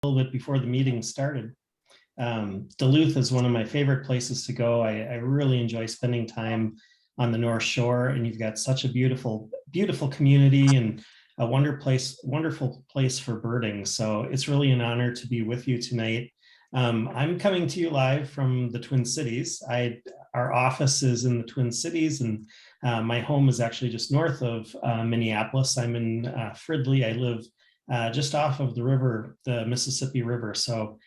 little bit before the meeting started. Duluth is one of my favorite places to go. I really enjoy spending time on the North Shore, and you've got such a beautiful community and a wonderful place for birding. So it's really an honor to be with you tonight. I'm coming to you live from the Twin Cities. Our office is in the Twin Cities, and my home is actually just north of Minneapolis. I'm in Fridley. I live just off of the river, the Mississippi River. So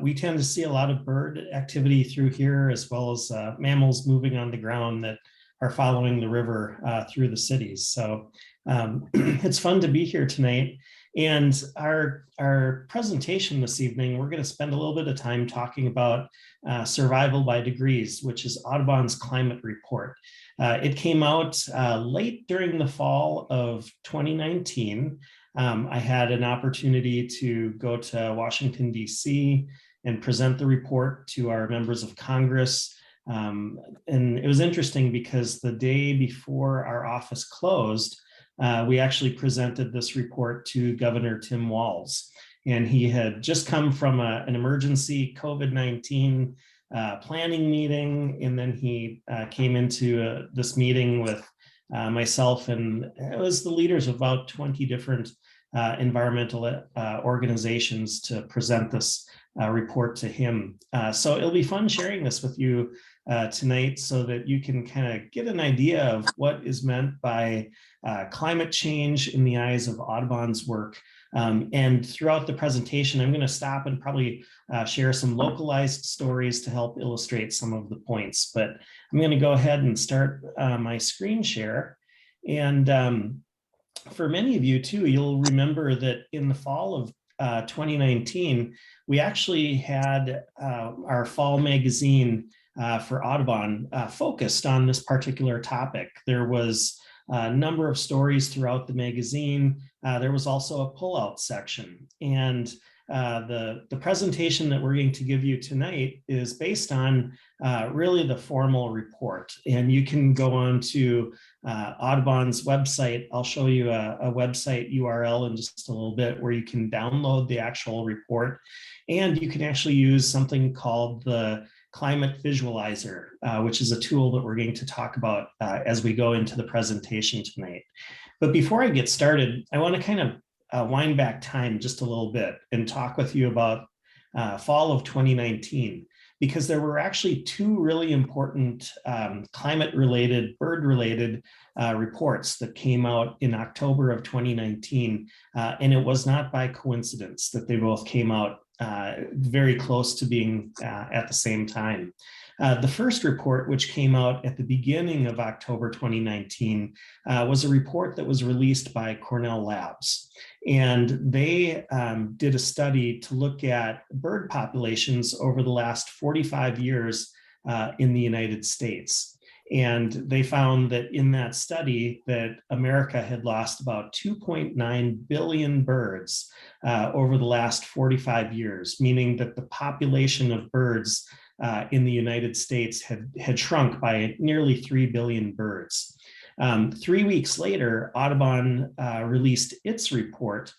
we tend to see a lot of bird activity through here, as well as mammals moving on the ground that are following the river through the cities. So it's fun to be here tonight. And our presentation this evening, we're going to spend a little bit of time talking about survival by degrees, which is Audubon's climate report. It came out late during the fall of 2019. I had an opportunity to go to Washington, D.C. and present the report to our members of Congress. And it was interesting because the day before our office closed, we actually presented this report to Governor Tim Walz. And he had just come from an emergency COVID-19 planning meeting. And then he came into this meeting with myself, and it was the leaders of about 20 different environmental organizations to present this report to him. So it'll be fun sharing this with you tonight so that you can kind of get an idea of what is meant by climate change in the eyes of Audubon's work. And throughout the presentation, I'm going to stop and probably share some localized stories to help illustrate some of the points. But I'm going to go ahead and start my screen share. And for many of you too, you'll remember that in the fall of 2019, we actually had our fall magazine for Audubon focused on this particular topic. There was a number of stories throughout the magazine. There was also a pullout section. And the presentation that we're going to give you tonight is based on really the formal report. And you can go on to Audubon's website. I'll show you a website URL in just a little bit where you can download the actual report. And you can actually use something called the Climate Visualizer, which is a tool that we're going to talk about as we go into the presentation tonight. But before I get started, I want to kind of wind back time just a little bit and talk with you about fall of 2019, because there were actually two really important climate-related, bird-related reports that came out in October of 2019. And it was not by coincidence that they both came out very close to being at the same time. The first report, which came out at the beginning of October 2019, was a report that was released by Cornell Labs. And they did a study to look at bird populations over the last 45 years in the United States. And they found that in that study that America had lost about 2.9 billion birds over the last 45 years, meaning that the population of birds in the United States had shrunk by nearly 3 billion birds. 3 weeks later, Audubon released its report,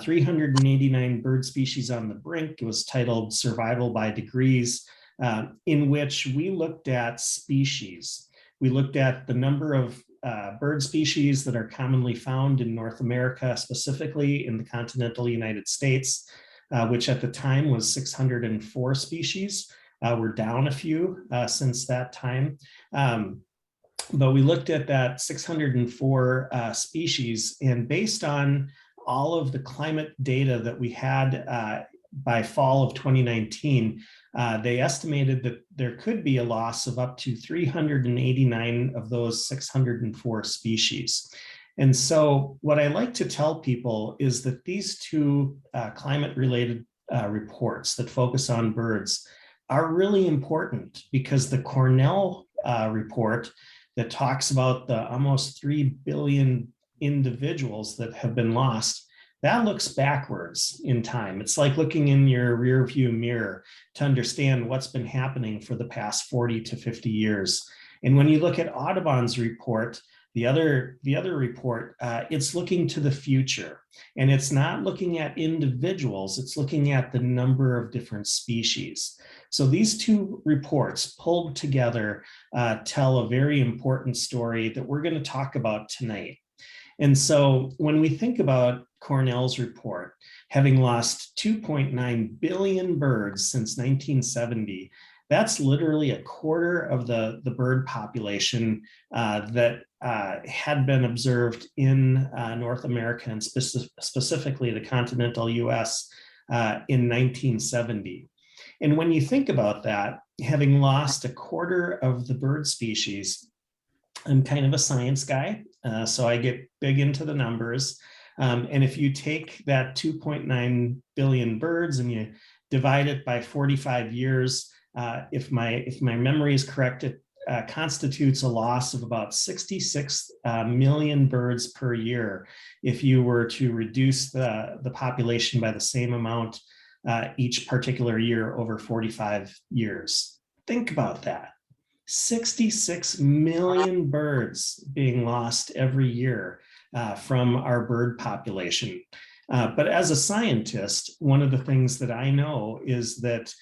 389 bird species on the brink. It was titled Survival by Degrees, in which we looked at species. We looked at the number of bird species that are commonly found in North America, specifically in the continental United States, which at the time was 604 species. We're down a few since that time. But we looked at that 604 species, and based on all of the climate data that we had by fall of 2019, they estimated that there could be a loss of up to 389 of those 604 species. And so what I like to tell people is that these two climate-related reports that focus on birds are really important, because the Cornell report that talks about the almost 3 billion individuals that have been lost, that looks backwards in time. It's like looking in your rear view mirror to understand what's been happening for the past 40 to 50 years. And when you look at Audubon's report, The other report, it's looking to the future, and it's not looking at individuals, it's looking at the number of different species. So these two reports pulled together tell a very important story that we're going to talk about tonight. And so when we think about Cornell's report, having lost 2.9 billion birds since 1970, that's literally a quarter of the bird population that had been observed in North America and specifically the continental US in 1970. And when you think about that, having lost a quarter of the bird species, I'm kind of a science guy, so I get big into the numbers. And if you take that 2.9 billion birds and you divide it by 45 years, if my memory is correct, it constitutes a loss of about 66 million birds per year if you were to reduce the population by the same amount each particular year over 45 years. Think about that. 66 million birds being lost every year from our bird population. But as a scientist, one of the things that I know is that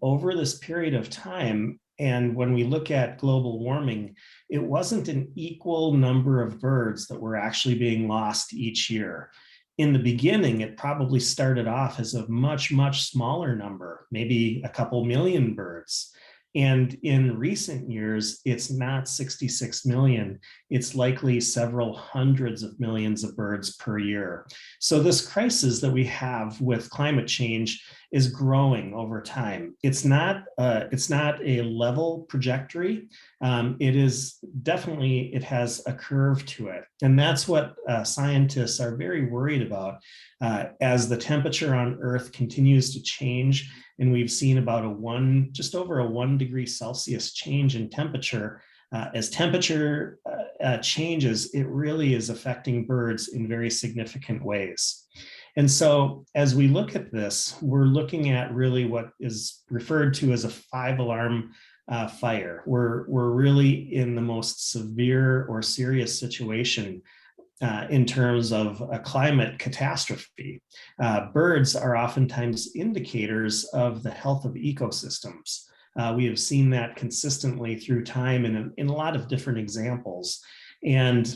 over this period of time, and when we look at global warming, it wasn't an equal number of birds that were actually being lost each year. In the beginning, it probably started off as a much, much smaller number, maybe a couple million birds. And in recent years, it's not 66 million. It's likely several hundreds of millions of birds per year. So this crisis that we have with climate change is growing over time. It's not a level trajectory. It is definitely, it has a curve to it. And that's what scientists are very worried about as the temperature on Earth continues to change. And we've seen about just over a 1 degree Celsius change in temperature. As temperature changes, it really is affecting birds in very significant ways. And so as we look at this, we're looking at really what is referred to as a 5-alarm fire. We're really in the most severe or serious situation in terms of a climate catastrophe. Birds are oftentimes indicators of the health of ecosystems. We have seen that consistently through time in a lot of different examples. And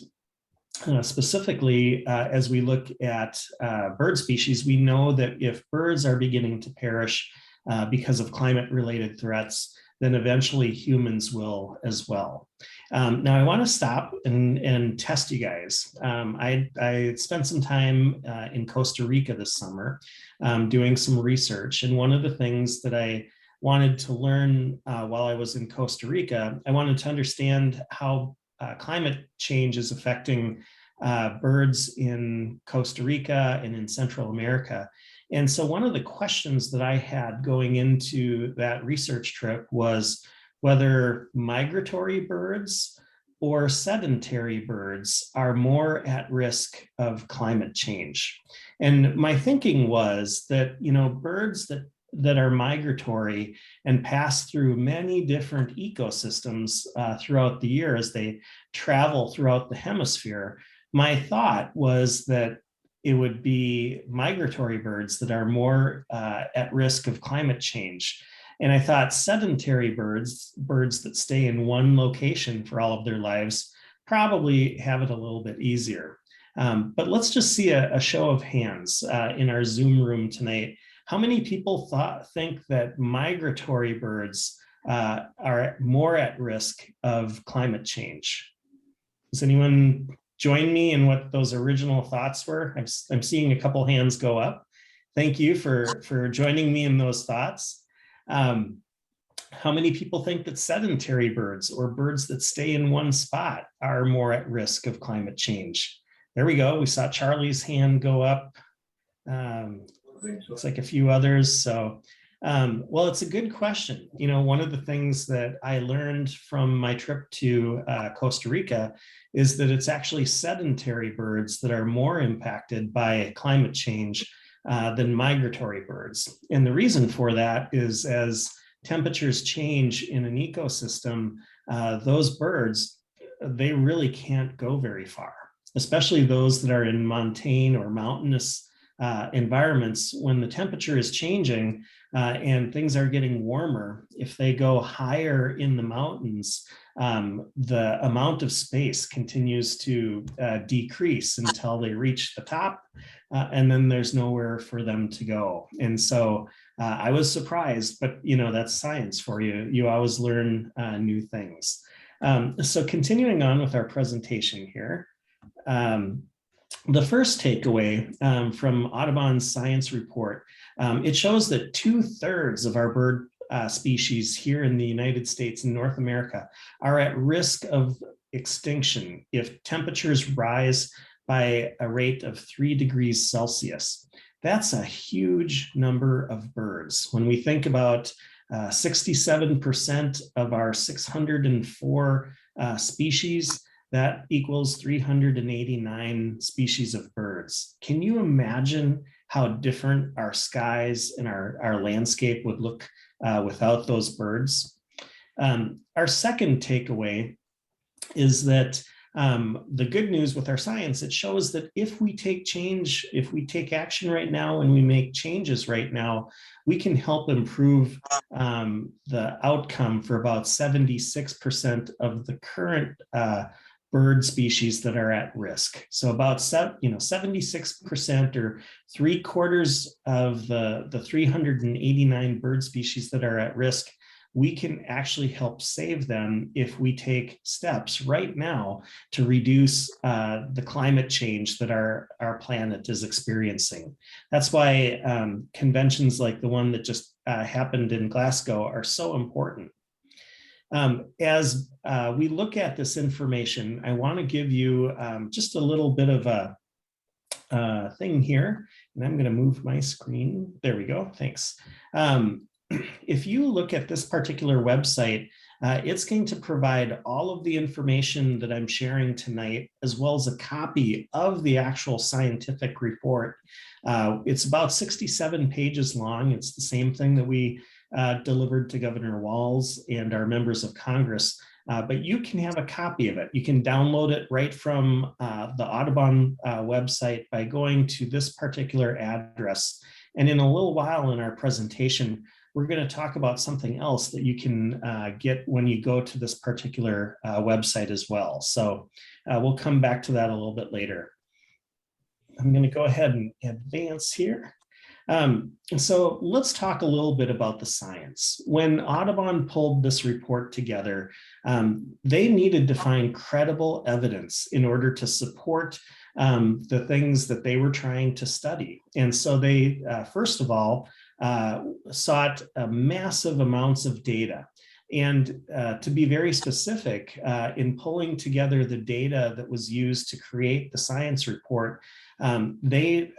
specifically, as we look at bird species, we know that if birds are beginning to perish because of climate-related threats, then eventually humans will as well. Now I want to stop and test you guys. I spent some time in Costa Rica this summer doing some research. And one of the things that I wanted to learn while I was in Costa Rica, I wanted to understand how climate change is affecting birds in Costa Rica and in Central America. And so one of the questions that I had going into that research trip was whether migratory birds or sedentary birds are more at risk of climate change. And my thinking was that, birds that are migratory and pass through many different ecosystems throughout the year as they travel throughout the hemisphere, my thought was that it would be migratory birds that are more at risk of climate change. And I thought sedentary birds that stay in one location for all of their lives, probably have it a little bit easier. But let's just see a show of hands in our Zoom room tonight. How many people think that migratory birds are more at risk of climate change? Does anyone join me in what those original thoughts were? I'm seeing a couple hands go up. Thank you for joining me in those thoughts. How many people think that sedentary birds or birds that stay in one spot are more at risk of climate change? There we go. We saw Charlie's hand go up. Looks like a few others. So, well, it's a good question. One of the things that I learned from my trip to Costa Rica is that it's actually sedentary birds that are more impacted by climate change than migratory birds. And the reason for that is as temperatures change in an ecosystem, those birds they really can't go very far, especially those that are in montane or mountainous environments. When the temperature is changing and things are getting warmer, if they go higher in the mountains, the amount of space continues to decrease until they reach the top, and then there's nowhere for them to go. And so I was surprised, but that's science for you. You always learn new things. So continuing on with our presentation here, the first takeaway from Audubon's science report, it shows that 2/3 of our bird species here in the United States and North America are at risk of extinction if temperatures rise by a rate of 3 degrees Celsius. That's a huge number of birds. When we think about 67% of our 604 species, that equals 389 species of birds. Can you imagine how different our skies and our landscape would look without those birds? Our second takeaway is that the good news with our science, it shows that if we take action right now and we make changes right now, we can help improve the outcome for about 76% of the current bird species that are at risk. So about 76% or 3/4 of the 389 bird species that are at risk, we can actually help save them if we take steps right now to reduce the climate change that our planet is experiencing. That's why conventions like the one that just happened in Glasgow are so important. As we look at this information, I want to give you just a little bit of a thing here, and I'm going to move my screen. There we go. Thanks. If you look at this particular website, it's going to provide all of the information that I'm sharing tonight, as well as a copy of the actual scientific report. It's about 67 pages long. It's the same thing that we delivered to Governor Walz and our members of Congress, but you can have a copy of it. You can download it right from the Audubon website by going to this particular address. And in a little while in our presentation, we're going to talk about something else that you can get when you go to this particular website as well. So we'll come back to that a little bit later. I'm going to go ahead and advance here. So let's talk a little bit about the science. When Audubon pulled this report together, they needed to find credible evidence in order to support the things that they were trying to study. And so they, first of all, sought massive amounts of data. And to be very specific, in pulling together the data that was used to create the science report, they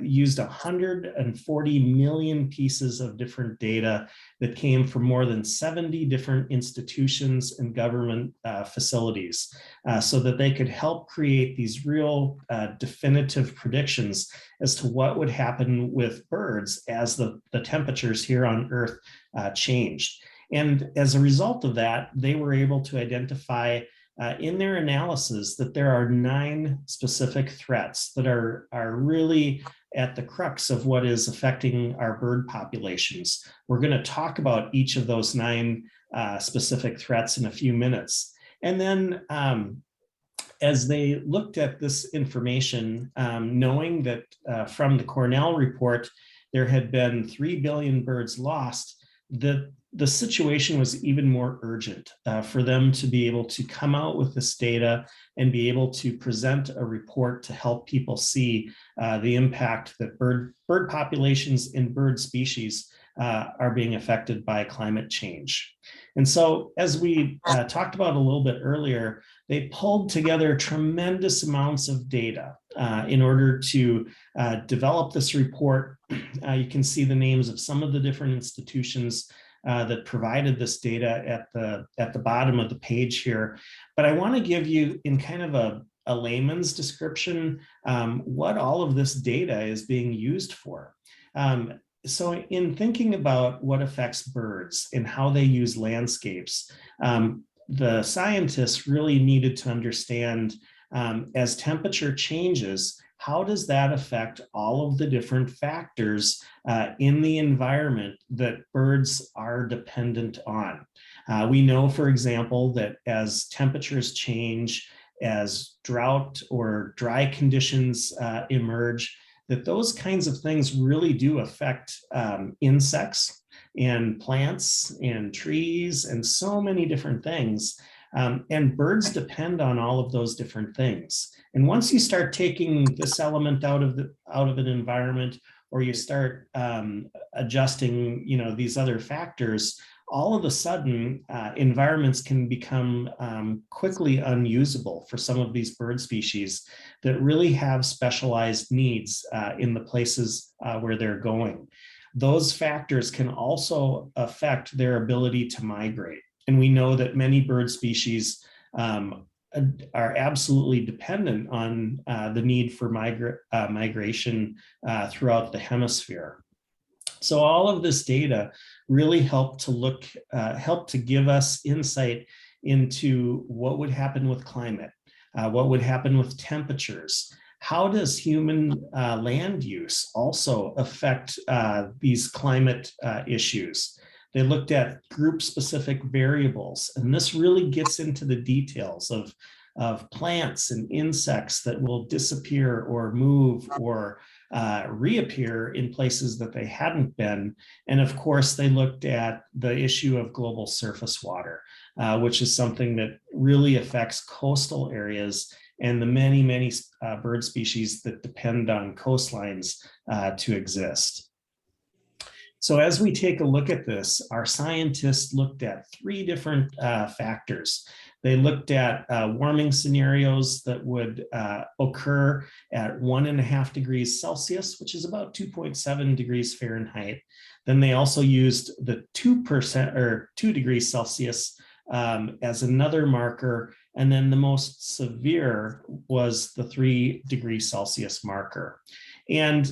used 140 million pieces of different data that came from more than 70 different institutions and government facilities, so that they could help create these real definitive predictions as to what would happen with birds as the temperatures here on Earth changed. And as a result of that, they were able to identify in their analysis that there are 9 specific threats that are really at the crux of what is affecting our bird populations. We're going to talk about each of those 9 specific threats in a few minutes. And then as they looked at this information, knowing that from the Cornell report, there had been 3 billion birds lost, the situation was even more urgent for them to be able to come out with this data and be able to present a report to help people see the impact that bird populations and bird species are being affected by climate change. And so, as we talked about a little bit earlier, they pulled together tremendous amounts of data in order to develop this report. You can see the names of some of the different institutions that provided this data at the bottom of the page here. But I want to give you, in kind of a layman's description, what all of this data is being used for. So in thinking about what affects birds and how they use landscapes, the scientists really needed to understand, as temperature changes, how does that affect all of the different factors in the environment that birds are dependent on? We know, for example, that as temperatures change, as drought or dry conditions emerge, that those kinds of things really do affect insects and plants and trees and so many different things. And birds depend on all of those different things. And once you start taking this element out of an environment, or you start adjusting, these other factors, all of a sudden, environments can become quickly unusable for some of these bird species that really have specialized needs in the places where they're going. Those factors can also affect their ability to migrate. And we know that many bird species are absolutely dependent on the need for migration throughout the hemisphere. So all of this data really helped to give us insight into what would happen with climate, what would happen with temperatures. How does human land use also affect these climate issues? They looked at group-specific variables, and this really gets into the details of plants and insects that will disappear or move or reappear in places that they hadn't been. And of course, they looked at the issue of global surface water, which is something that really affects coastal areas and the many, many bird species that depend on coastlines to exist. So as we take a look at this, our scientists looked at three different factors. They looked at warming scenarios that would occur at 1.5 degrees Celsius, which is about 2.7 degrees Fahrenheit. Then they also used the 2% or 2 degrees Celsius as another marker. And then the most severe was the 3 degrees Celsius marker. And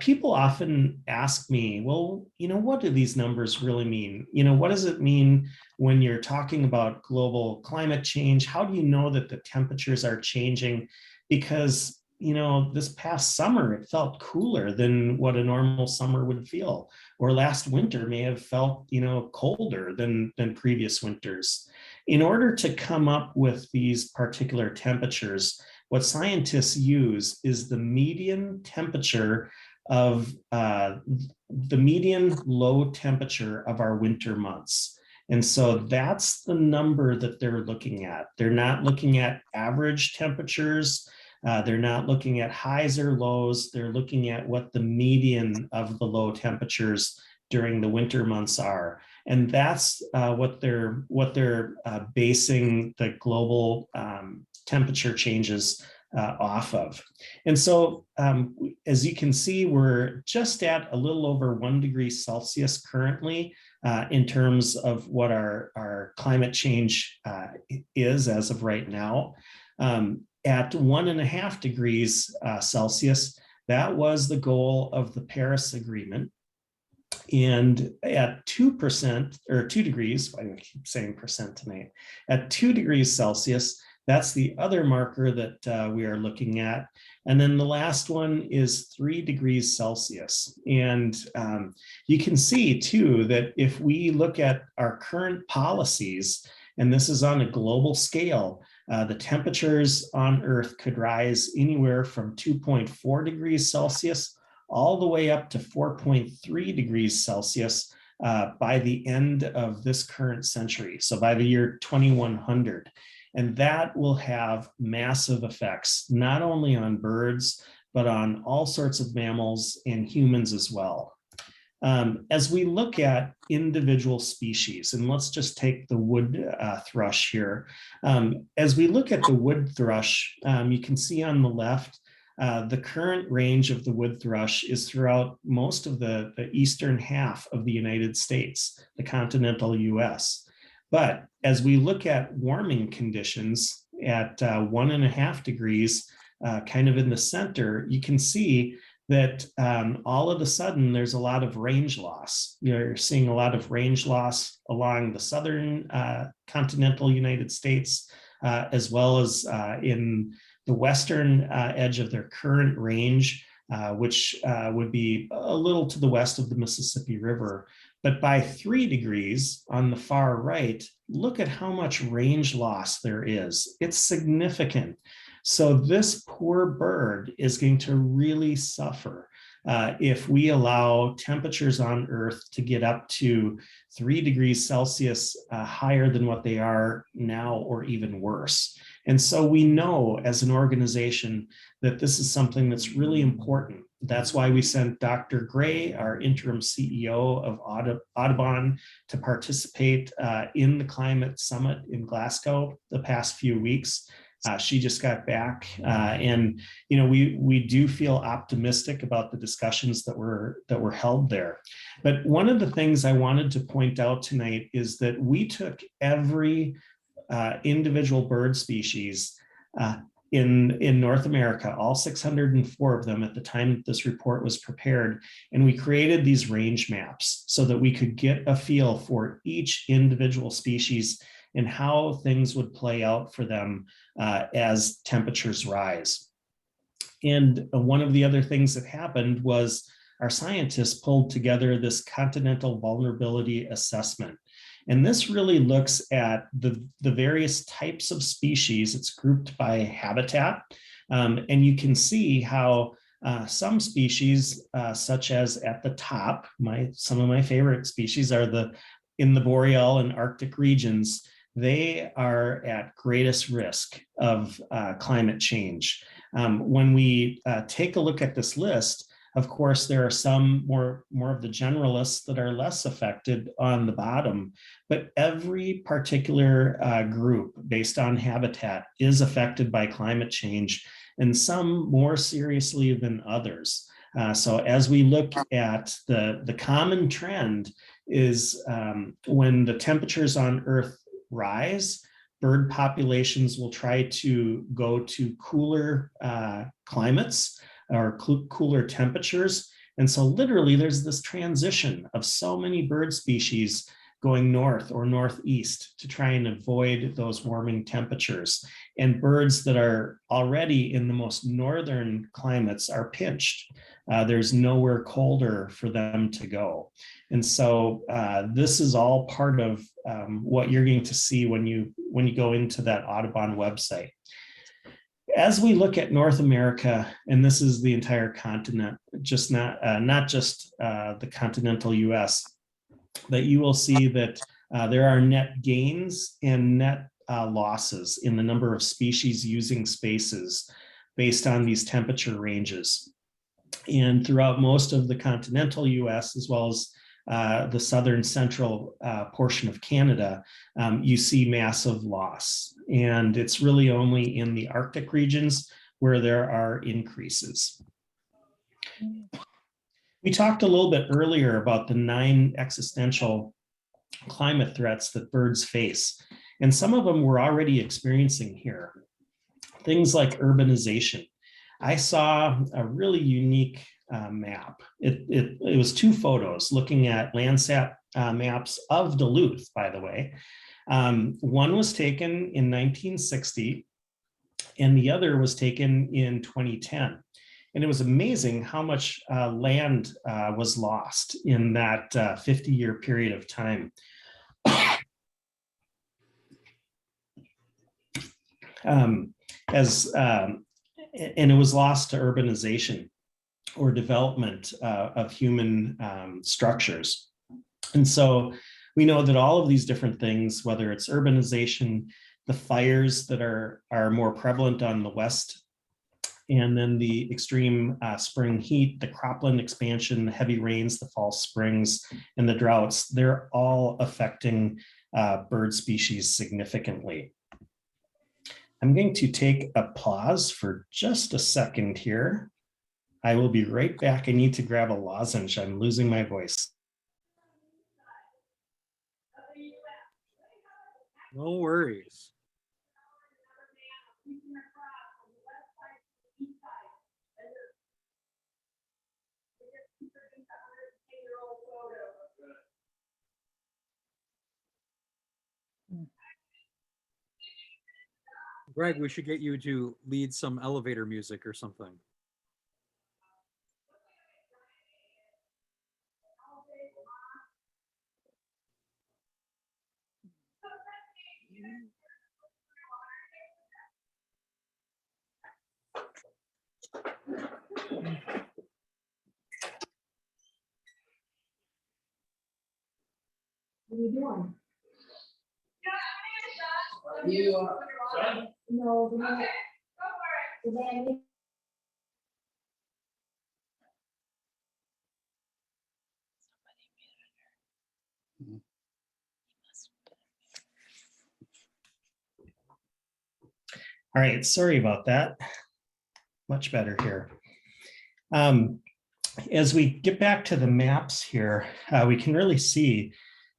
people often ask me, well, what do these numbers really mean? What does it mean when you're talking about global climate change? How do you know that the temperatures are changing? Because, this past summer, it felt cooler than what a normal summer would feel, or last winter may have felt, colder than previous winters. In order to come up with these particular temperatures, what scientists use is the median temperature of the median low temperature of our winter months. And so that's the number that they're looking at. They're not looking at average temperatures. They're not looking at highs or lows. They're looking at what the median of the low temperatures during the winter months are. And that's what they're basing the global temperature changes off of. And so as you can see, we're just at a little over 1 degree Celsius currently in terms of what our climate change is as of right now. At 1.5 degrees Celsius, that was the goal of the Paris Agreement. And at 2% or 2 degrees, I keep saying percent tonight, at 2 degrees Celsius, that's the other marker that we are looking at. And then the last one is 3 degrees Celsius. And you can see too that if we look at our current policies, and this is on a global scale, the temperatures on Earth could rise anywhere from 2.4 degrees Celsius all the way up to 4.3 degrees Celsius by the end of this current century. So by the year 2100. And that will have massive effects, not only on birds, but on all sorts of mammals and humans as well. As we look at individual species, and let's just take the wood thrush here. As we look at the wood thrush, you can see on the left, the current range of the wood thrush is throughout most of the eastern half of the United States, the continental US. But as we look at warming conditions at 1.5 degrees, kind of in the center, you can see that all of a sudden there's a lot of range loss. You're seeing a lot of range loss along the southern continental United States, as well as in the western edge of their current range, which would be a little to the west of the Mississippi River. But by 3 degrees on the far right, look at how much range loss there is. It's significant. So this poor bird is going to really suffer if we allow temperatures on Earth to get up to 3 degrees Celsius higher than what they are now, or even worse. And so we know as an organization that this is something that's really important. That's why we sent Dr. Gray, our interim CEO of Audubon, to participate in the climate summit in Glasgow the past few weeks. She just got back, and we do feel optimistic about the discussions that were held there. But one of the things I wanted to point out tonight is that we took every individual bird species in North America, all 604 of them at the time that this report was prepared, and we created these range maps so that we could get a feel for each individual species and how things would play out for them as temperatures rise. And one of the other things that happened was our scientists pulled together this continental vulnerability assessment. And this really looks at the various types of species. It's grouped by habitat. And you can see how some species, such as at the top, some of my favorite species are in the boreal and Arctic regions. They are at greatest risk of climate change. When we take a look at this list, of course, there are some more of the generalists that are less affected on the bottom, but every particular group based on habitat is affected by climate change, and some more seriously than others. So as we look at the common trend is when the temperatures on Earth rise, bird populations will try to go to cooler climates or cooler temperatures. And so literally there's this transition of so many bird species going north or northeast to try and avoid those warming temperatures. And birds that are already in the most northern climates are pinched. There's nowhere colder for them to go. And so this is all part of what you're going to see when you go into that Audubon website. As we look at North America, and this is the entire continent, just not just the continental US, that you will see that there are net gains and net losses in the number of species using spaces based on these temperature ranges. And throughout most of the continental US, as well as the southern central portion of Canada, you see massive loss. And it's really only in the Arctic regions where there are increases. We talked a little bit earlier about the 9 existential climate threats that birds face, and some of them we're already experiencing here. Things like urbanization. I saw a really unique map. It was 2 photos looking at Landsat maps of Duluth, by the way. One was taken in 1960, and the other was taken in 2010. And it was amazing how much land was lost in that 50-year period of time. And it was lost to urbanization or development of human structures. And so we know that all of these different things, whether it's urbanization, the fires that are more prevalent on the west, and then the extreme spring heat, the cropland expansion, the heavy rains, the false springs, and the droughts, they're all affecting bird species significantly. I'm going to take a pause for just a second here. I will be right back. I need to grab a lozenge. I'm losing my voice. No worries. Greg, we should get you to lead some elevator music or something. What are you doing? You, no, the man. All right, sorry about that. Much better here. As we get back to the maps here, we can really see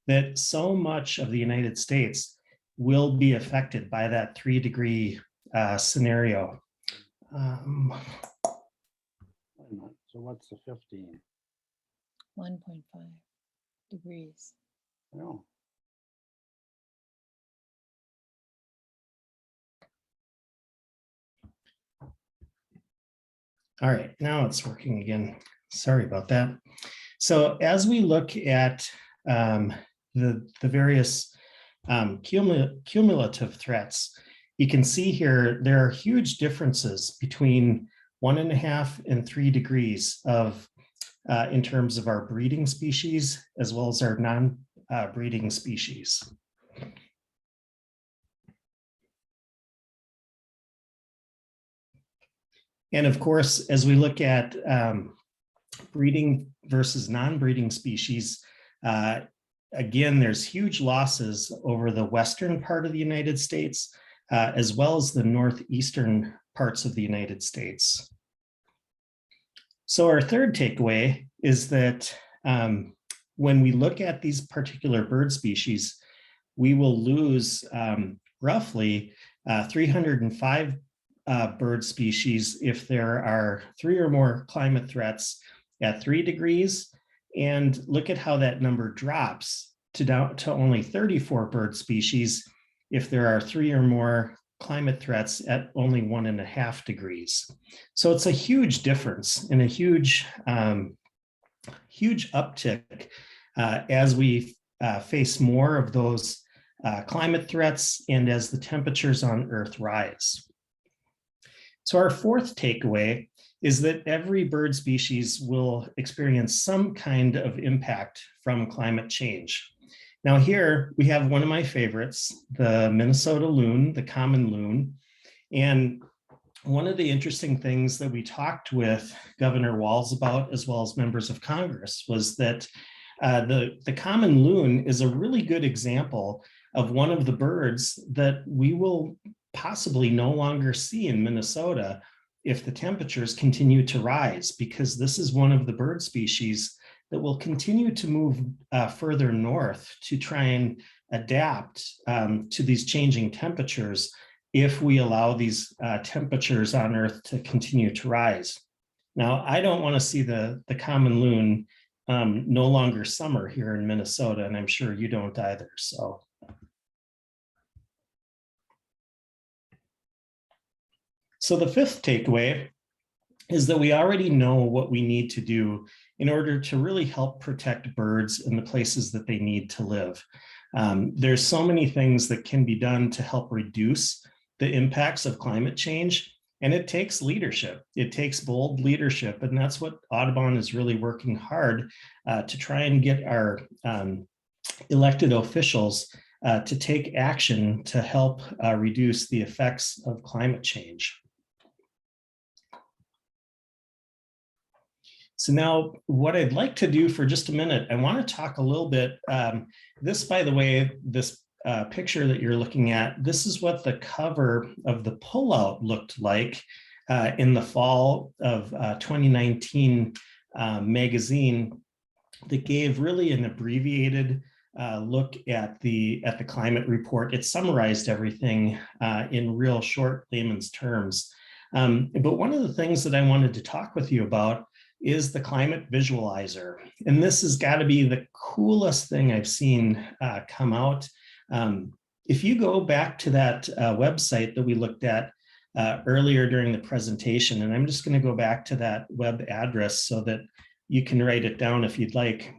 that so much of the United States will be affected by that 3-degree scenario. So what's the 15? 1.5 degrees. No. All right, now it's working again. Sorry about that. So as we look at the various cumulative threats, you can see here there are huge differences between 1.5 and 3 degrees of in terms of our breeding species as well as our non-breeding species. And of course, as we look at breeding versus non-breeding species, again, there's huge losses over the western part of the United States, as well as the northeastern parts of the United States. So our third takeaway is that when we look at these particular bird species, we will lose roughly 305 bird species if there are 3 or more climate threats at 3 degrees, and look at how that number drops to down to only 34 bird species if there are 3 or more climate threats at only 1.5 degrees. So it's a huge difference and a huge uptick as we face more of those climate threats and as the temperatures on Earth rise. So our fourth takeaway is that every bird species will experience some kind of impact from climate change. Now here we have one of my favorites, the Minnesota loon, the common loon. And one of the interesting things that we talked with Governor Walz about, as well as members of Congress, was that the common loon is a really good example of one of the birds that we will possibly no longer see in Minnesota if the temperatures continue to rise, because this is one of the bird species that will continue to move further north to try and adapt to these changing temperatures if we allow these temperatures on Earth to continue to rise. Now, I don't want to see the common loon no longer summer here in Minnesota, and I'm sure you don't either. So the fifth takeaway is that we already know what we need to do in order to really help protect birds in the places that they need to live. There's so many things that can be done to help reduce the impacts of climate change, and it takes leadership. It takes bold leadership, and that's what Audubon is really working hard to try and get our elected officials to take action to help reduce the effects of climate change. So now what I'd like to do for just a minute, I want to talk a little bit, this, by the way, this picture that you're looking at, this is what the cover of the pullout looked like in the fall of 2019 magazine that gave really an abbreviated look at the climate report. It summarized everything in real short layman's terms. But one of the things that I wanted to talk with you about is the climate visualizer. And this has got to be the coolest thing I've seen come out. if you go back to that website that we looked at earlier during the presentation, and I'm just going to go back to that web address so that you can write it down if you'd like.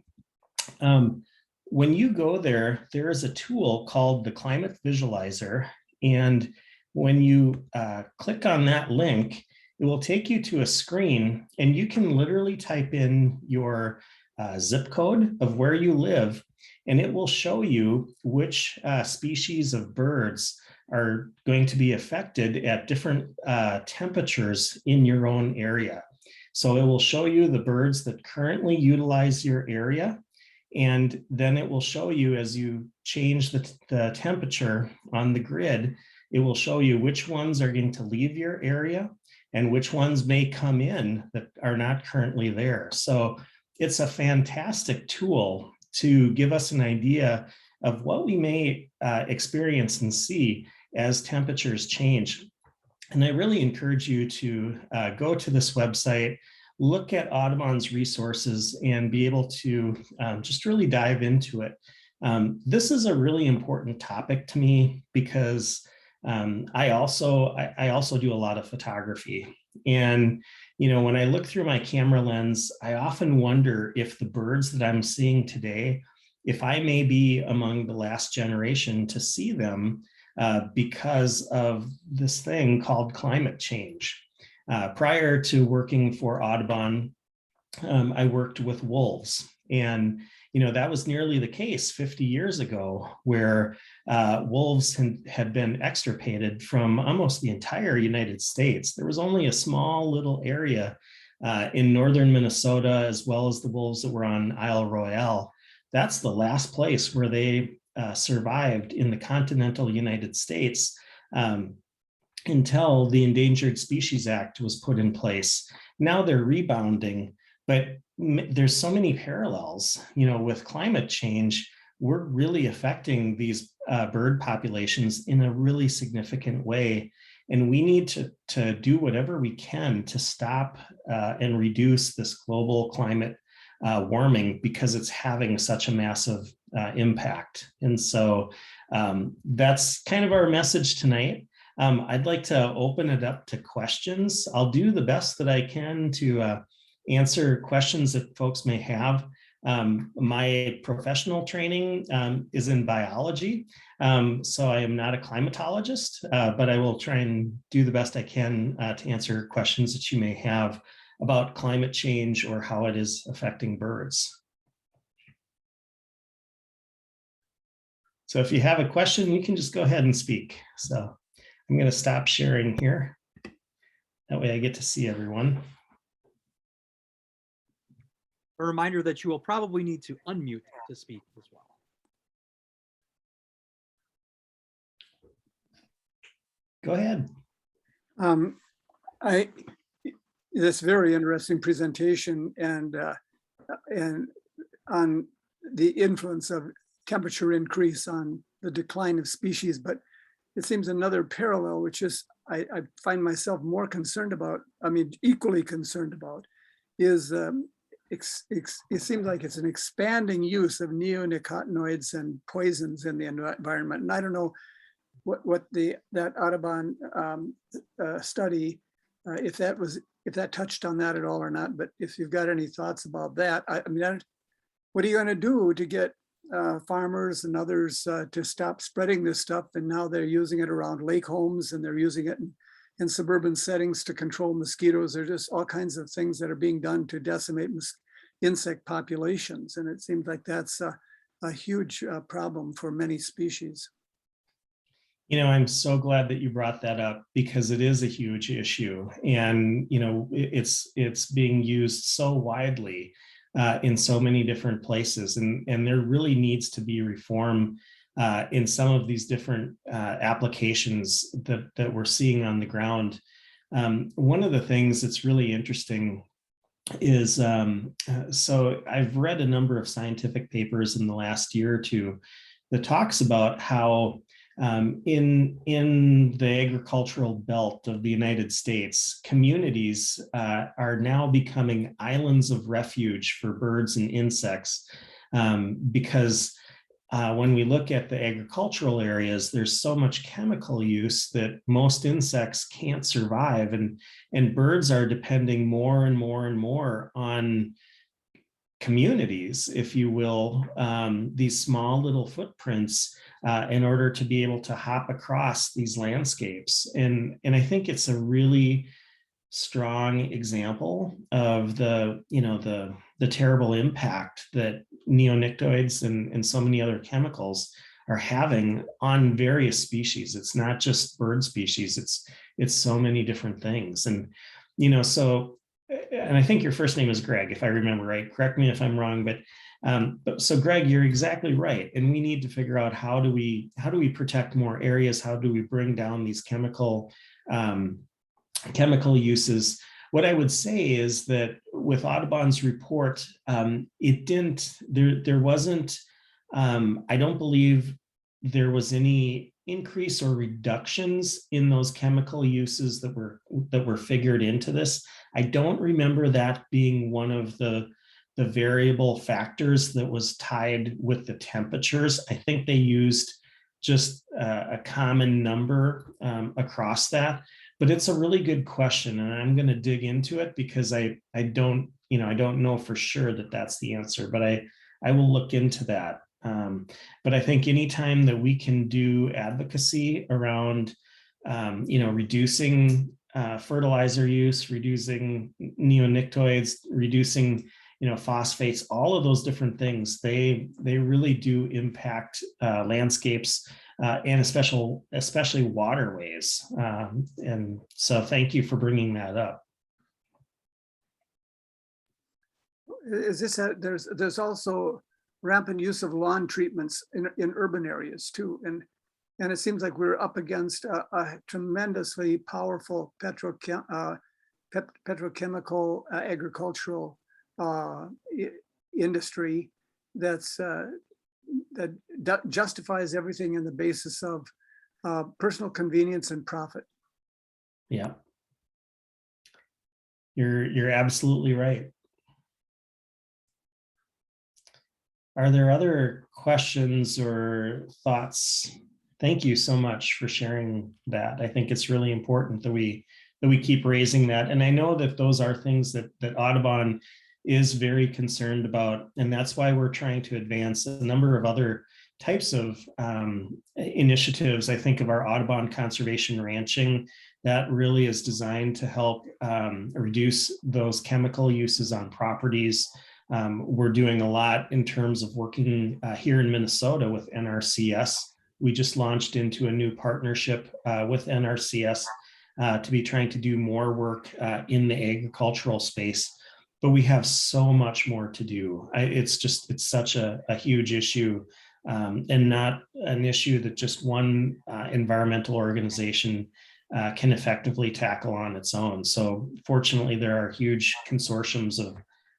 When you go there, there is a tool called the Climate Visualizer. And when you click on that link, it will take you to a screen, and you can literally type in your zip code of where you live, and it will show you which species of birds are going to be affected at different temperatures in your own area. So it will show you the birds that currently utilize your area, and then it will show you, as you change the temperature on the grid, it will show you which ones are going to leave your area and which ones may come in that are not currently there. So it's a fantastic tool to give us an idea of what we may experience and see as temperatures change. And I really encourage you to go to this website, look at Audubon's resources, and be able to just really dive into it. This is a really important topic to me because I also do a lot of photography. And when I look through my camera lens, I often wonder if the birds that I'm seeing today, if I may be among the last generation to see them because of this thing called climate change. Prior to working for Audubon, I worked with wolves. And that was nearly the case 50 years ago, where wolves had been extirpated from almost the entire United States. There was only a small little area in northern Minnesota, as well as the wolves that were on Isle Royale. That's the last place where they survived in the continental United States until the Endangered Species Act was put in place. Now they're rebounding, but there's so many parallels, with climate change. We're really affecting these bird populations in a really significant way. And we need to do whatever we can to stop and reduce this global climate warming, because it's having such a massive impact. And so that's kind of our message tonight. I'd like to open it up to questions. I'll do the best that I can to answer questions that folks may have. My professional training is in biology, so I am not a climatologist, but I will try and do the best I can to answer questions that you may have about climate change or how it is affecting birds. So if you have a question, you can just go ahead and speak. So I'm going to stop sharing here. That way I get to see everyone. A reminder that you will probably need to unmute to speak as well. Go ahead. This very interesting presentation and on the influence of temperature increase on the decline of species, but it seems another parallel, which is I find myself more concerned about, equally concerned about, is it seems like it's an expanding use of neonicotinoids and poisons in the environment. And I don't know what that Audubon study, if that touched on that at all or not, but if you've got any thoughts about that, what are you going to do to get farmers and others to stop spreading this stuff? And now they're using it around lake homes, and they're using it in suburban settings to control mosquitoes. There's just all kinds of things that are being done to decimate insect populations. And it seems like that's a huge problem for many species. I'm so glad that you brought that up, because it is a huge issue, and it's being used so widely in so many different places, and there really needs to be reform in some of these different applications that we're seeing on the ground. One of the things that's really interesting is, so I've read a number of scientific papers in the last year or two that talks about how in the agricultural belt of the United States, communities are now becoming islands of refuge for birds and insects, because when we look at the agricultural areas, there's so much chemical use that most insects can't survive, and birds are depending more and more and more on communities, if you will, these small little footprints in order to be able to hop across these landscapes. And I think it's a really strong example of the terrible impact that neonicotinoids and so many other chemicals are having on various species. It's not just bird species, it's so many different things. And so, and I think your first name is Greg, if I remember right. Correct me if I'm wrong, but so Greg, you're exactly right. And we need to figure out how do we protect more areas? How do we bring down these chemical uses? What I would say is that with Audubon's report, there wasn't, I don't believe there was any increase or reductions in those chemical uses that were figured into this. I don't remember that being one of the variable factors that was tied with the temperatures. I think they used just a common number across that. But it's a really good question, and I'm going to dig into it because I don't know for sure that that's the answer, but I will look into that. But I think anytime that we can do advocacy around, reducing fertilizer use, reducing neonicotinoids, reducing, phosphates, all of those different things, they really do impact landscapes and especially waterways. And so thank you for bringing that up. Is this, there's also rampant use of lawn treatments in urban areas too. And it seems like we're up against a tremendously powerful petrochemical agricultural industry that justifies everything on the basis of personal convenience and profit. Yeah, you're absolutely right. Are there other questions or thoughts? Thank you so much for sharing that. I think it's really important that we keep raising that. And I know that those are things that Audubon is very concerned about. And that's why we're trying to advance a number of other types of initiatives. I think of our Audubon Conservation Ranching that really is designed to help reduce those chemical uses on properties. We're doing a lot in terms of working here in Minnesota with NRCS. We just launched into a new partnership with NRCS to be trying to do more work in the agricultural space. But we have so much more to do. It's such a huge issue, and not an issue that just one environmental organization can effectively tackle on its own. So fortunately, there are huge consortiums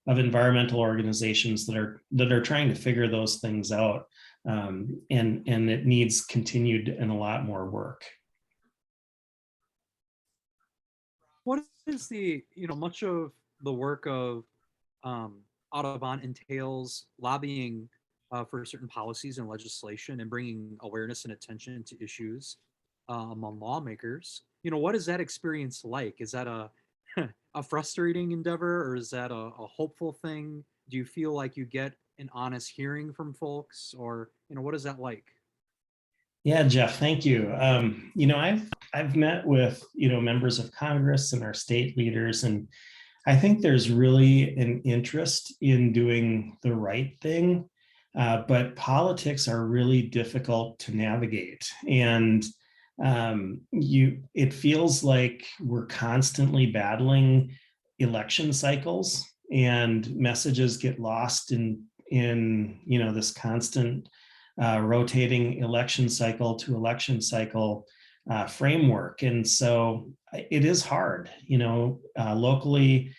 of environmental organizations that are trying to figure those things out, and it needs continued and a lot more work. What is much of the work of Audubon entails lobbying for certain policies and legislation and bringing awareness and attention to issues among lawmakers. What is that experience like? Is that a frustrating endeavor, or is that a hopeful thing? Do you feel like you get an honest hearing from folks, or what is that like? Yeah, Jeff, thank you. I've met with members of Congress and our state leaders, and I think there's really an interest in doing the right thing, but politics are really difficult to navigate, and it feels like we're constantly battling election cycles, and messages get lost in this constant rotating election cycle to election cycle framework. And so it is hard, locally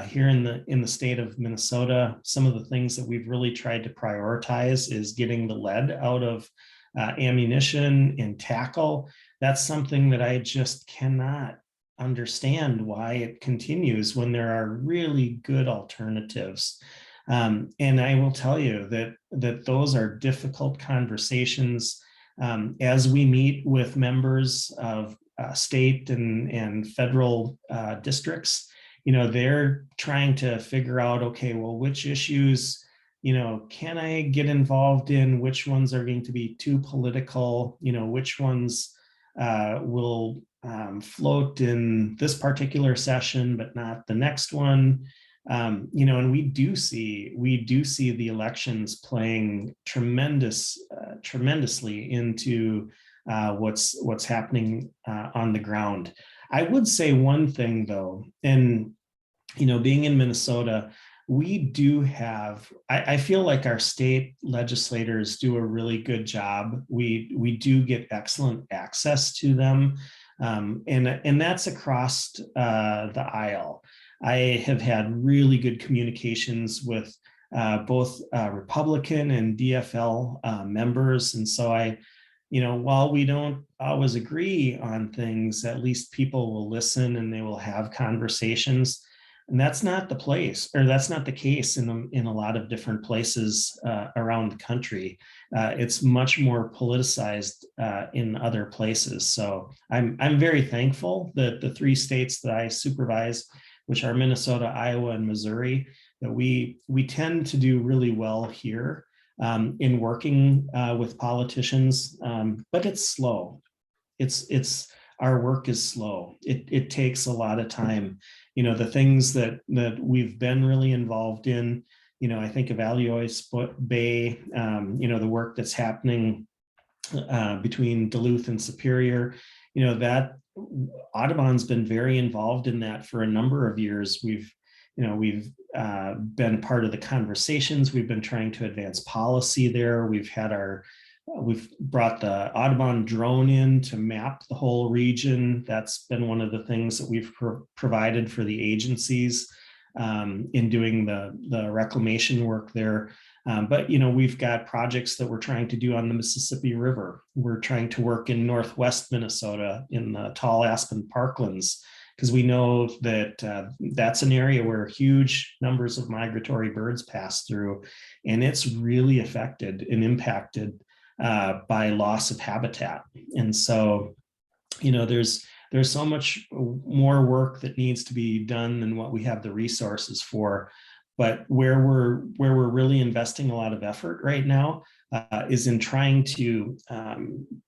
here in the state of Minnesota. Some of the things that we've really tried to prioritize is getting the lead out of ammunition and tackle. That's something that I just cannot understand why it continues when there are really good alternatives. And I will tell you that those are difficult conversations as we meet with members of state and federal districts. They're trying to figure out, okay, well, which issues, can I get involved in? Which ones are going to be too political? Which ones will float in this particular session, but not the next one. And we do see the elections playing tremendously into what's happening on the ground. I would say one thing though, and being in Minnesota, we do have, I feel like our state legislators do a really good job. We do get excellent access to them. And that's across the aisle. I have had really good communications with both Republican and DFL members. And so while we don't always agree on things, at least people will listen and they will have conversations. And that's not the case in a lot of different places around the country. It's much more politicized in other places. So I'm very thankful that the 3 states that I supervise, which are Minnesota, Iowa, and Missouri, that we tend to do really well here in working with politicians, but it's slow. Our work is slow. It takes a lot of time. The things that we've been really involved in, I think of Alloy Bay, the work that's happening between Duluth and Superior, that Audubon's been very involved in that for a number of years. We've been part of the conversations. We've been trying to advance policy there. We've brought the Audubon drone in to map the whole region. That's been one of the things that we've provided for the agencies in doing the reclamation work there. But we've got projects that we're trying to do on the Mississippi River. We're trying to work in Northwest Minnesota in the tall aspen parklands, because we know that that's an area where huge numbers of migratory birds pass through, and it's really affected and impacted by loss of habitat. And so, there's so much more work that needs to be done than what we have the resources for. But where we're really investing a lot of effort right now is in trying to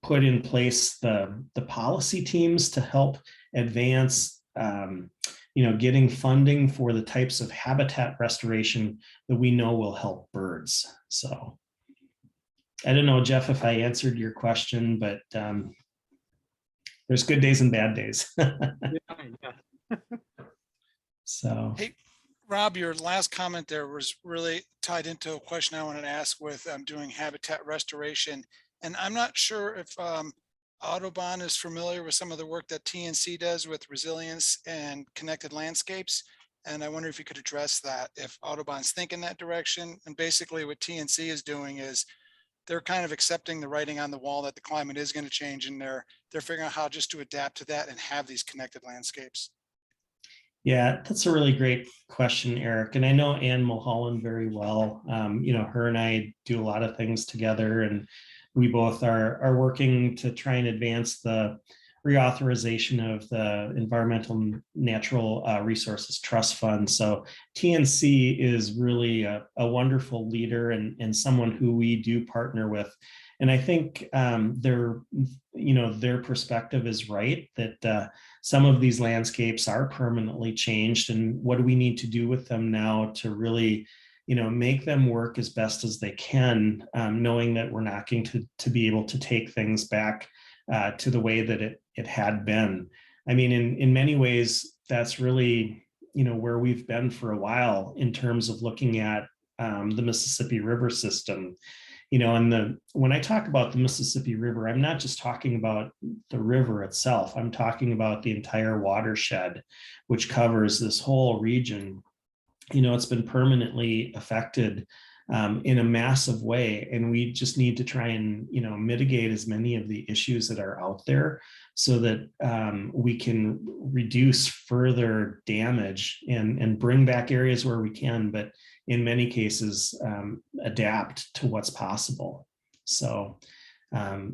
put in place the policy teams to help advance getting funding for the types of habitat restoration that we know will help birds. So I don't know, Jeff, if I answered your question, but there's good days and bad days. Yeah. So. Hey, Rob, your last comment there was really tied into a question I wanted to ask with doing habitat restoration. And I'm not sure if Audubon is familiar with some of the work that TNC does with resilience and connected landscapes. And I wonder if you could address that, if Audubon's thinking that direction. And basically what TNC is doing is they're kind of accepting the writing on the wall that the climate is going to change, and they're figuring out how just to adapt to that and have these connected landscapes. Yeah, that's a really great question, Eric. And I know Anne Mulholland very well. Her and I do a lot of things together, and we both are working to try and advance the reauthorization of the Environmental Natural Resources Trust Fund. So TNC is really a wonderful leader and someone who we do partner with. And I think their perspective is right, that some of these landscapes are permanently changed, and what do we need to do with them now to really make them work as best as they can, knowing that we're not going to be able to take things back to the way that it had been. I mean, in many ways, that's really, where we've been for a while in terms of looking at the Mississippi River system. And when I talk about the Mississippi River, I'm not just talking about the river itself. I'm talking about the entire watershed, which covers this whole region. It's been permanently affected in a massive way, and we just need to try and mitigate as many of the issues that are out there so that we can reduce further damage and bring back areas where we can, but in many cases, adapt to what's possible. So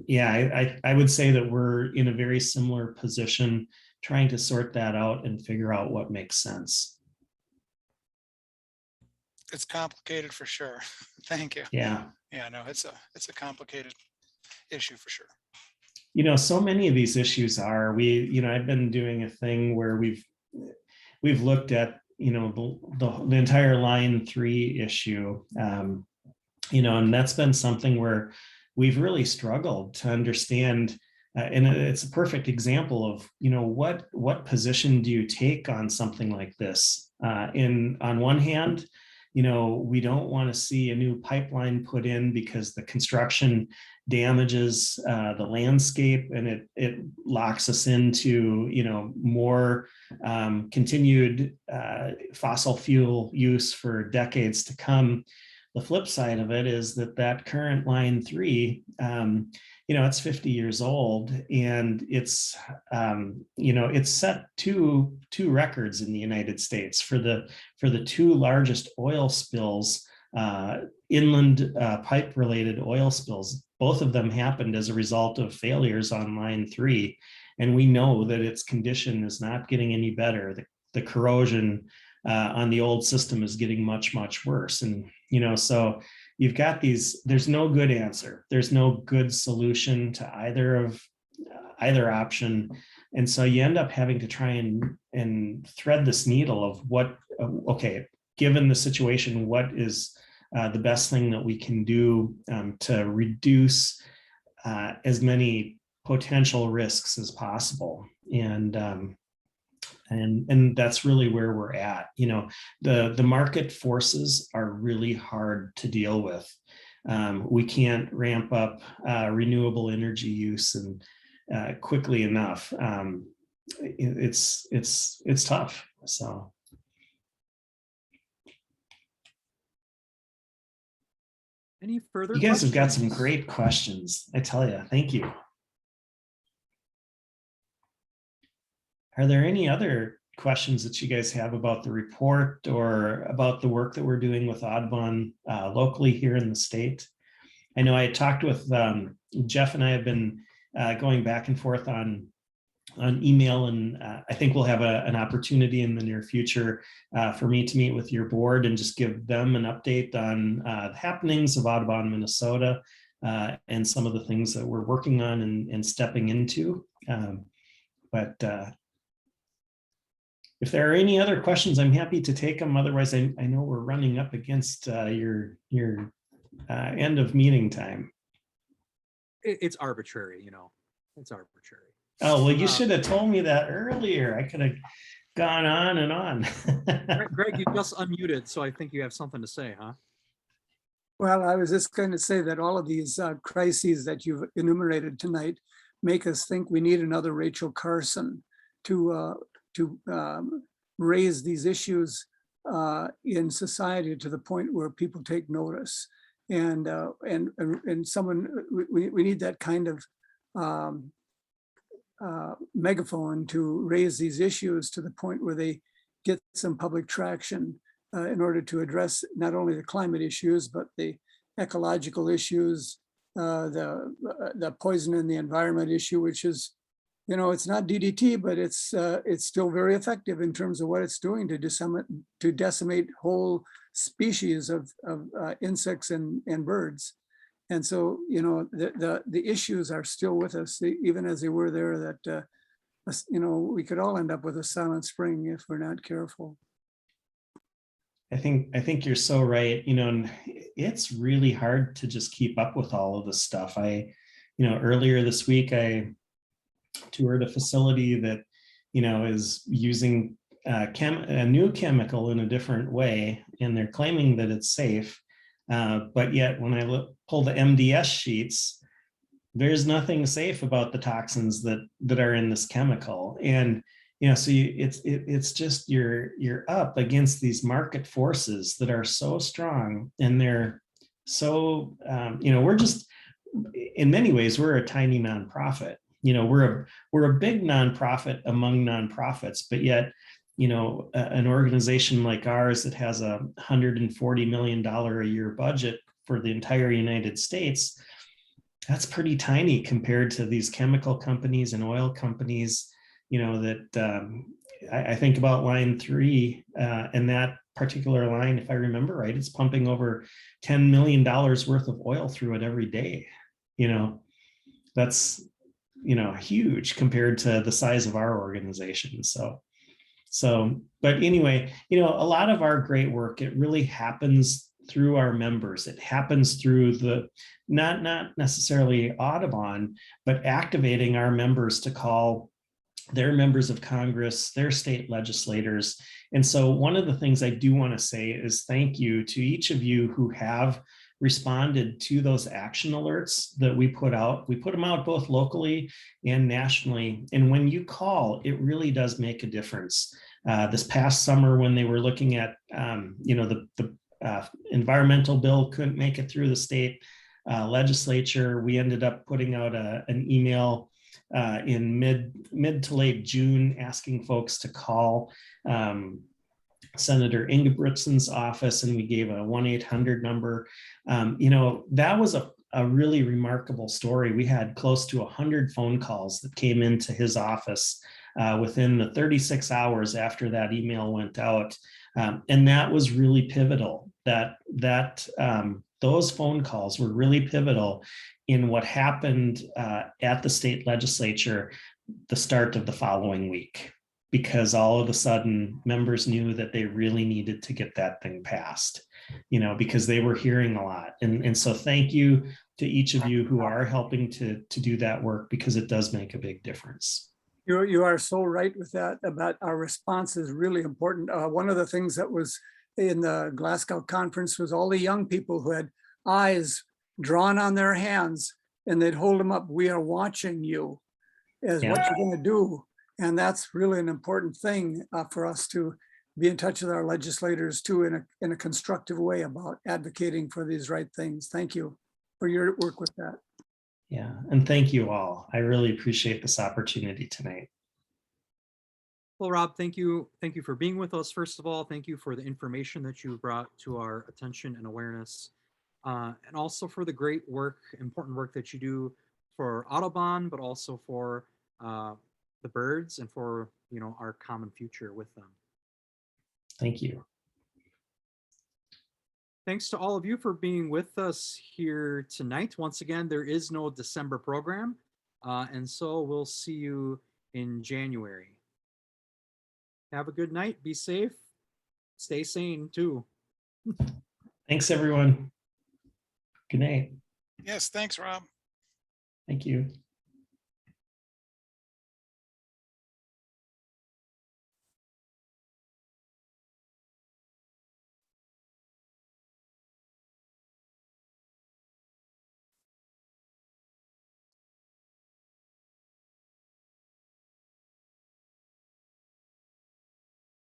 yeah, I would say that we're in a very similar position, trying to sort that out and figure out what makes sense. It's complicated for sure. Thank you. Yeah. Yeah, no, it's a complicated issue for sure. You know, so many of these issues are, I've been doing a thing where we've looked at, the entire line 3 issue, and that's been something where we've really struggled to understand. And it's a perfect example of, what position do you take on something like this? On one hand, we don't want to see a new pipeline put in because the construction damages the landscape, and it locks us into, more continued fossil fuel use for decades to come. The flip side of it is that current line 3, it's 50 years old, and it's set two records in the United States for the 2 largest oil spills, inland pipe related oil spills. Both of them happened as a result of failures on line 3. And we know that its condition is not getting any better. The corrosion on the old system is getting much, much worse. And, so you've got there's no good answer. There's no good solution to either option. And so you end up having to try and thread this needle of okay, given the situation, what is the best thing that we can do to reduce as many potential risks as possible. And that's really where we're at. The market forces are really hard to deal with. We can't ramp up renewable energy use and quickly enough. It's tough. So. Any further You guys have got some questions? great questions. I tell you, thank you. Are there any other questions that you guys have about the report or about the work that we're doing with Audubon locally here in the state? I know I talked with Jeff, and I have been going back and forth on email, and I think we'll have an opportunity in the near future for me to meet with your board and just give them an update on the happenings of Audubon, Minnesota, and some of the things that we're working on and stepping into. But if there are any other questions, I'm happy to take them. Otherwise, I know we're running up against your end of meeting time. It's arbitrary, it's arbitrary. Oh, well, you should have told me that earlier. I could have gone on and on. Greg, you just unmuted, so I think you have something to say, huh? Well, I was just going to say that all of these crises that you've enumerated tonight make us think we need another Rachel Carson to raise these issues in society to the point where people take notice. And someone, we need that kind of megaphone to raise these issues to the point where they get some public traction in order to address not only the climate issues, but the ecological issues, the poison in the environment issue, which is, it's not DDT, but it's still very effective in terms of what it's doing to decimate whole species of insects and birds. And so, the issues are still with us, even as they were there, that, we could all end up with a silent spring if we're not careful. I think you're so right. And it's really hard to just keep up with all of this stuff. Earlier this week, I toured a facility that, is using a new chemical in a different way, and they're claiming that it's safe. But yet when I pull the MDS sheets, there's nothing safe about the toxins that are in this chemical. And, so it's just you're up against these market forces that are so strong, and they're so, we're just, in many ways, we're a tiny nonprofit. We're a big nonprofit among nonprofits, but yet an organization like ours that has a $140 million a year budget for the entire United States, that's pretty tiny compared to these chemical companies and oil companies, that I think about line 3 and that particular line, if I remember right, it's pumping over $10 million worth of oil through it every day. That's, huge compared to the size of our organization. But anyway, a lot of our great work, it really happens through our members. It happens through not necessarily Audubon, but activating our members to call their members of Congress, their state legislators. And so one of the things I do want to say is thank you to each of you who have responded to those action alerts that we put out. We put them out both locally and nationally. And when you call, it really does make a difference. This past summer, when they were looking at, the environmental bill couldn't make it through the state legislature, we ended up putting out an email in mid to late June asking folks to call Senator Ingebrigtsen's office, and we gave a 1-800 number. That was a really remarkable story. We had close to 100 phone calls that came into his office within the 36 hours after that email went out. And that was really pivotal. Those phone calls were really pivotal in what happened at the state legislature the start of the following week, because all of a sudden members knew that they really needed to get that thing passed, because they were hearing a lot. And so thank you to each of you who are helping to do that work, because it does make a big difference. You are so right with that, about our response is really important. One of the things that was in the Glasgow conference was all the young people who had eyes drawn on their hands, and they'd hold them up. We are watching you as what you're going to do. And that's really an important thing for us to be in touch with our legislators too, in a constructive way about advocating for these right things. Thank you for your work with that. Yeah, and thank you all. I really appreciate this opportunity tonight. Well, Rob, thank you. Thank you for being with us. First of all, thank you for the information that you brought to our attention and awareness, and also for the great work, important work that you do for Audubon, but also for the birds and for, our common future with them. Thank you. Thanks to all of you for being with us here tonight. Once again, there is no December program, and so we'll see you in January. Have a good night. Be safe. Stay sane too. Thanks, everyone. Good night. Yes, thanks, Rob. Thank you.